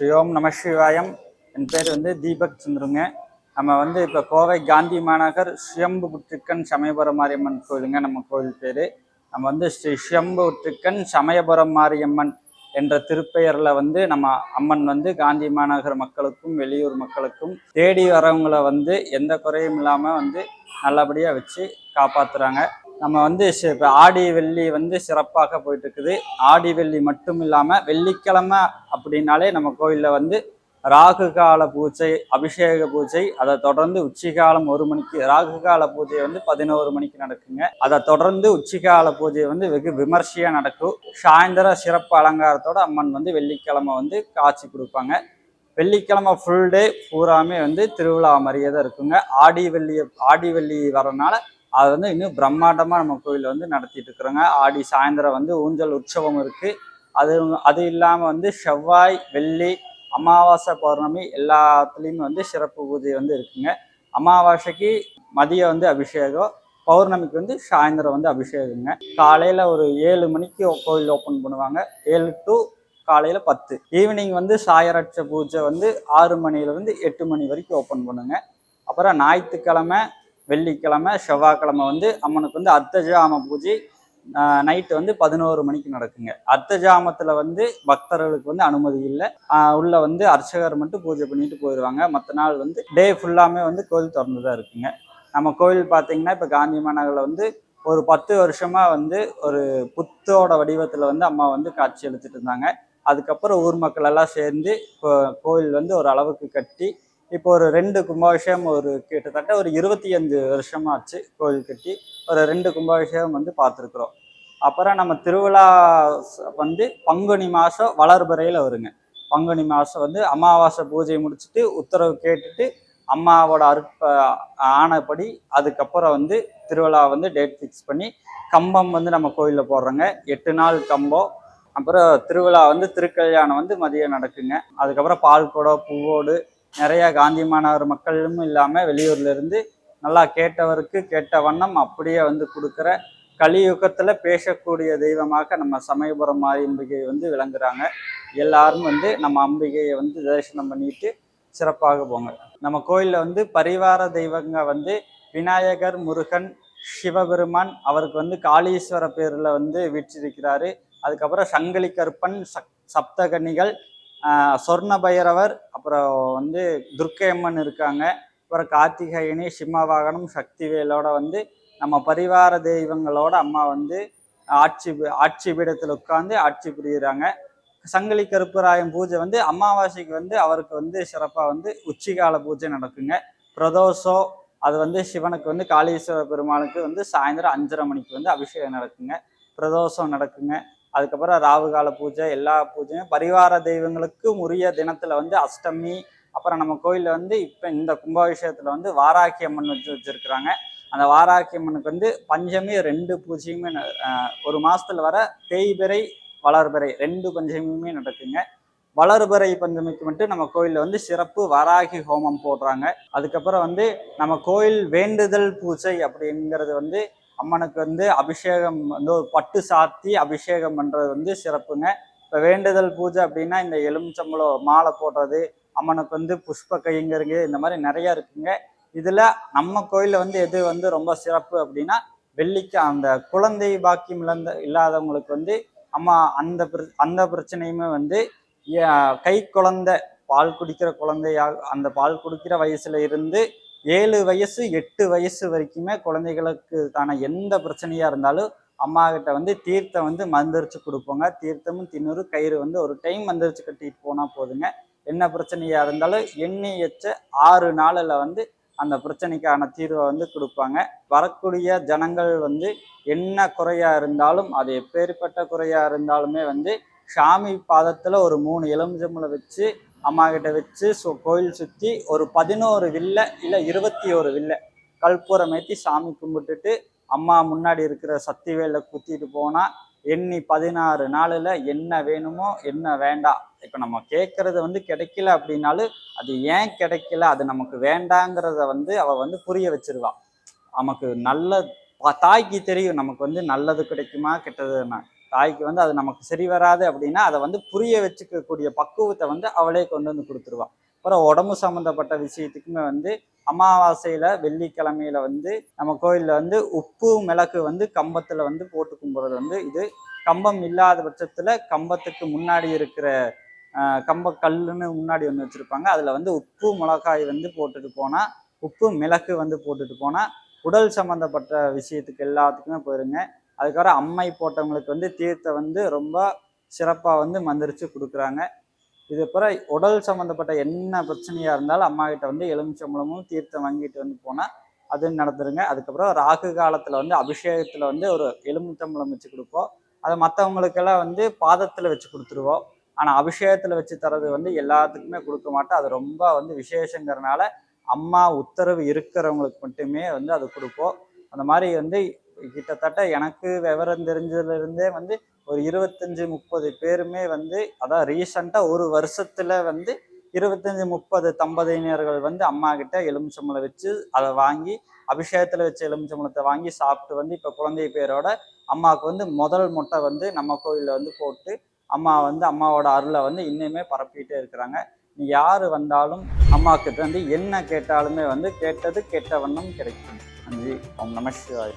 ஸ்ரீ நம சிவாயம். என் பேர் தீபக் சந்துருங்க. நம்ம இப்போ கோவை காந்தி மாநகர் சுயம்பு புற்றிக்கன் சமயபுரம் மாரியம்மன் கோயிலுங்க. நம்ம கோயில் பேர் நம்ம ஸ்ரீ சுயம்பு புற்றிக்கன் சமயபுரம் மாரியம்மன் என்ற திருப்பெயரில் நம்ம அம்மன் காந்தி மாநகர் மக்களுக்கும் வெளியூர் மக்களுக்கும் தேடி வரவங்களை எந்த குறையும் இல்லாமல் நல்லபடியாக வச்சு காப்பாற்றுறாங்க. நம்ம இப்போ ஆடி வெள்ளி சிறப்பாக போயிட்டு இருக்குது. ஆடி வெள்ளி மட்டும் இல்லாமல் வெள்ளிக்கிழமை அப்படின்னாலே நம்ம கோயிலில் ராகு கால பூஜை, அபிஷேக பூஜை, அதை தொடர்ந்து உச்சிகாலம் 1 மணிக்கு ராகு கால பூஜை 11 மணிக்கு நடக்குங்க. அதை தொடர்ந்து உச்சிகால பூஜை வெகு விமர்சையாக நடக்கும். சாயந்தர சிறப்பு அலங்காரத்தோட அம்மன் வெள்ளிக்கிழமை காட்சி கொடுப்பாங்க. வெள்ளிக்கிழமை ஃபுல் டே பூராமே திருவிழா மாதிரியே தான் இருக்குங்க. ஆடி வெள்ளி வரனால அது இன்னும் பிரம்மாண்டமாக நம்ம கோயிலில் நடத்திட்டு இருக்கிறோங்க. ஆடி சாயந்தரம் ஊஞ்சல் உற்சவம் இருக்குது. அது இல்லாமல் செவ்வாய், வெள்ளி, அமாவாசை, பௌர்ணமி எல்லாத்துலேயுமே சிறப்பு பூஜை இருக்குங்க. அமாவாசைக்கு மதியம் அபிஷேகம், பௌர்ணமிக்கு சாயந்தரம் அபிஷேகங்க. காலையில் ஒரு 7 மணிக்கு கோயில் ஓப்பன் பண்ணுவாங்க. 7 to காலையில் 10. ஈவினிங் சாயரட்ச பூஜை 6 மணிலேருந்து 8 மணி வரைக்கும் ஓப்பன் பண்ணுங்க. அப்புறம் ஞாயிற்றுக்கிழமை, வெள்ளிக்கிழமை, செவ்வாய்க்கிழமை அம்மனுக்கு அர்த்தஜாம பூஜை நைட்டு 11 மணிக்கு நடக்குங்க. அர்த்தஜாமத்தில் பக்தர்களுக்கு அனுமதி இல்லை. உள்ள அர்ச்சகர் மட்டும் பூஜை பண்ணிட்டு போயிடுவாங்க. மற்ற நாள் டே ஃபுல்லாமே கோயில் திறந்து தான் இருக்குங்க. நம்ம கோயில் பார்த்தீங்கன்னா இப்போ காந்தி மாநகரில் ஒரு 10 வருஷமாக ஒரு புத்தோட வடிவத்தில் அம்மா காட்சி அளிச்சுட்டு இருந்தாங்க. அதுக்கப்புறம் ஊர் மக்கள் எல்லாம் சேர்ந்து கோயில் ஒரு அளவுக்கு கட்டி இப்போ ஒரு 2 கும்பாபிஷேகம் கிட்டத்தட்ட ஒரு 25 வருஷமாச்சு கோயில் கட்டி. ஒரு 2 கும்பாபிஷேகம் பார்த்துருக்குறோம். அப்புறம் நம்ம திருவிழா பங்குனி மாதம் வளர்பிறையில் வருங்க. பங்குனி மாதம் அமாவாசை பூஜை முடிச்சுட்டு உத்தரவு கேட்டுட்டு அம்மாவோட ஆணைப்படி அதுக்கப்புறம் திருவிழா டேட் ஃபிக்ஸ் பண்ணி கம்பம் நம்ம கோயிலில் போடுறோங்க. 8 நாள் கம்பம். அப்புறம் திருவிழா திருக்கல்யாணம் மதியம் நடக்குங்க. அதுக்கப்புறம் பால் குடம், பூவோடு நிறைய காந்தி மாநகர் மக்களும் இல்லாமல் வெளியூர்லேருந்து நல்லா கேட்டவருக்கு கேட்ட வண்ணம் அப்படியே கொடுக்குற கலியுகத்தில் பேசக்கூடிய தெய்வமாக நம்ம சமயபுரம் மாரியம்பிகை விளங்குறாங்க. எல்லாரும் நம்ம அம்பிகையை தரிசனம் பண்ணிட்டு சிறப்பாக போங்க. நம்ம கோயிலில் பரிவார தெய்வங்க விநாயகர், முருகன், சிவபெருமான். அவருக்கு காளீஸ்வர பேரில் வீற்றிருக்கிறாரு. அதுக்கப்புறம் சங்கிலி கருப்பன், சப்தகன்னிகள், சொர்ண பைரவர், அப்புறம் துர்க்கையம்மன் இருக்காங்க. அப்புறம் கார்த்திகேயனி, சிம்மவாகனம், சக்திவேலோட நம்ம பரிவார தெய்வங்களோட அம்மா ஆட்சி பீடத்தில் உட்கார்ந்து ஆட்சி புரியுறாங்க. சங்கிலி கருப்பராயன் பூஜை அமாவாசைக்கு அவருக்கு சிறப்பாக உச்சிகால பூஜை நடக்குங்க. பிரதோஷம் அது சிவனுக்கு காளீஸ்வர பெருமாளுக்கு சாயந்தரம் 5:30 மணிக்கு அபிஷேகம் நடக்குங்க. பிரதோஷம் நடக்குங்க. அதுக்கப்புறம் ராவு கால பூஜை, எல்லா பூஜையும் பரிவார தெய்வங்களுக்கு உரிய தினத்தில் அஷ்டமி. அப்புறம் நம்ம கோயிலில் இப்போ இந்த கும்பாபிஷேகத்தில் வாராகி அம்மன் வச்சிருக்கிறாங்க. அந்த வாராகி அம்மனுக்கு பஞ்சமி 2 பூஜையுமே ஒரு மாதத்தில் வர தேய்பிறை, வளர்பிறை 2 பஞ்சமியுமே நடக்குங்க. வளர்பிறை பஞ்சமிக்கு மட்டும் நம்ம கோயிலில் சிறப்பு வாராகி ஹோமம் போடுறாங்க. அதுக்கப்புறம் நம்ம கோயில் வேண்டுதல் பூஜை அப்படிங்கிறது அம்மனுக்கு அபிஷேகம் ஒரு பட்டு சாத்தி அபிஷேகம் பண்ணுறது சிறப்புங்க. இப்போ வேண்டுதல் பூஜை அப்படின்னா இந்த எலுமிச்சம்பழம் மாலை போடுறது, அம்மனுக்கு புஷ்ப கைங்கிறது, இந்த மாதிரி நிறைய இருக்குங்க. இதில் நம்ம கோயிலில் எது ரொம்ப சிறப்பு அப்படின்னா வெள்ளிக்கு அந்த குழந்தை பாக்கியம் இல்லாதவங்களுக்கு அம்மா அந்த பிரச்சனையுமே கை குழந்தை, பால் குடிக்கிற குழந்தையாக அந்த பால் குடிக்கிற வயசுல இருந்து 7 வயசு 8 வயசு வரைக்குமே குழந்தைகளுக்கு தான எந்த பிரச்சனையா இருந்தாலும் அம்மா கிட்ட தீர்த்தம் மந்திரிச்சு கொடுப்போங்க. தீர்த்தமும் திண்ணூறு கயிறு ஒரு டைம் மந்திரிச்சு கட்டிட்டு போனா போதுங்க. என்ன பிரச்சனையா இருந்தாலும் எண்ணி வச்ச 6 நாளில் அந்த பிரச்சனைக்கான தீர்வை கொடுப்பாங்க. வரக்கூடிய ஜனங்கள் என்ன குறையா இருந்தாலும், அது எப்பேற்பட்ட குறையா இருந்தாலுமே சாமி பாதத்துல ஒரு 3 எலுமிச்சம்பழம் வச்சு அம்மா கிட்ட வச்சு கோயில் சுற்றி ஒரு 11 வில்லை இல்லை 21 வில்லை கற்பூரம் ஏற்றி சாமி கும்பிட்டுட்டு அம்மா முன்னாடி இருக்கிற சக்திவேலில் குத்திட்டு போனால் எண்ணி 16 நாளில் என்ன வேணுமோ என்ன வேண்டாம். இப்போ நம்ம கேட்குறது கிடைக்கல அப்படின்னாலும் அது ஏன் கிடைக்கல, அது நமக்கு வேண்டாங்கிறத அவள் புரிய வச்சிருவா. நமக்கு நல்ல தாய்க்கு தெரியும் நமக்கு நல்லது கிடைக்குமா கெட்டதுன்னா. தாய்க்கு வந்து அது நமக்கு சரி வராது அப்படின்னா அதை வந்து புரிய வச்சுக்கக்கூடிய பக்குவத்தை வந்து அவளே கொண்டு வந்து கொடுத்துருவான். அப்புறம் உடம்பு சம்மந்தப்பட்ட விஷயத்துக்குமே வந்து அமாவாசையில வெள்ளிக்கிழமையில வந்து நம்ம கோயிலில் வந்து உப்பு மிளகு வந்து கம்பத்தில் வந்து போட்டு கும்பிட்றது வந்து இது. கம்பம் இல்லாத பட்சத்தில் கம்பத்துக்கு முன்னாடி இருக்கிற கம்ப கல்லுன்னு முன்னாடி ஒன்று வச்சுருப்பாங்க. அதில் வந்து உப்பு மிளகாய் வந்து போட்டுட்டு போனால், உப்பு மிளகு வந்து போட்டுட்டு போனால் உடல் சம்மந்தப்பட்ட விஷயத்துக்கு எல்லாத்துக்குமே போயிருங்க. அதுக்கப்புறம் அம்மை போட்டவங்களுக்கு வந்து தீர்த்தை வந்து ரொம்ப சிறப்பாக வந்து மந்திரிச்சு கொடுக்குறாங்க. இது அப்புறம் உடல் சம்மந்தப்பட்ட என்ன பிரச்சனையாக இருந்தாலும் அம்மா கிட்ட வந்து எலுமிச்சம்பழமும் தீர்த்தம் வாங்கிட்டு வந்து போனால் அது நடந்துருங்க. அதுக்கப்புறம் ராகு காலத்தில் வந்து அபிஷேகத்தில் வந்து ஒரு எலுமிச்சம்பழம் வச்சு கொடுப்போம். அதை மற்றவங்களுக்கெல்லாம் வந்து பாதத்தில் வச்சு கொடுத்துருவோம். ஆனால் அபிஷேகத்தில் வச்சு தரது வந்து எல்லாத்துக்குமே கொடுக்க மாட்டோம். அது ரொம்ப வந்து விசேஷங்கிறனால அம்மா உத்தரவு இருக்கிறவங்களுக்கு மட்டுமே வந்து அது கொடுப்போம். அந்த மாதிரி வந்து கிட்டத்தட்ட எனக்கு விவரம் தெரிஞ்சதுலேருந்தே வந்து ஒரு 25-30 பேருமே வந்து அதான் ரீசண்டாக ஒரு வருஷத்துல வந்து 25-30 தம்பதியினர்கள் வந்து அம்மா கிட்ட எலுமிச்சம்பழம் வச்சு அதை வாங்கி அபிஷேகத்தில் வச்ச எலுமிச்சம்பழத்தை வாங்கி சாப்பிட்டு வந்து இப்போ குழந்தை பேரோட அம்மாவுக்கு வந்து முதல் முட்டை வந்து நம்ம கோயிலில் வந்து போட்டு அம்மா வந்து அம்மாவோட அருளை வந்து இன்னுமே பரப்பிட்டே இருக்கிறாங்க. நீ யார் வந்தாலும் அம்மா கிட்ட வந்து என்ன கேட்டாலுமே வந்து கேட்டது கேட்ட வண்ணம் கிடைக்கும். நன்றி. ஓம் நம சிவாய.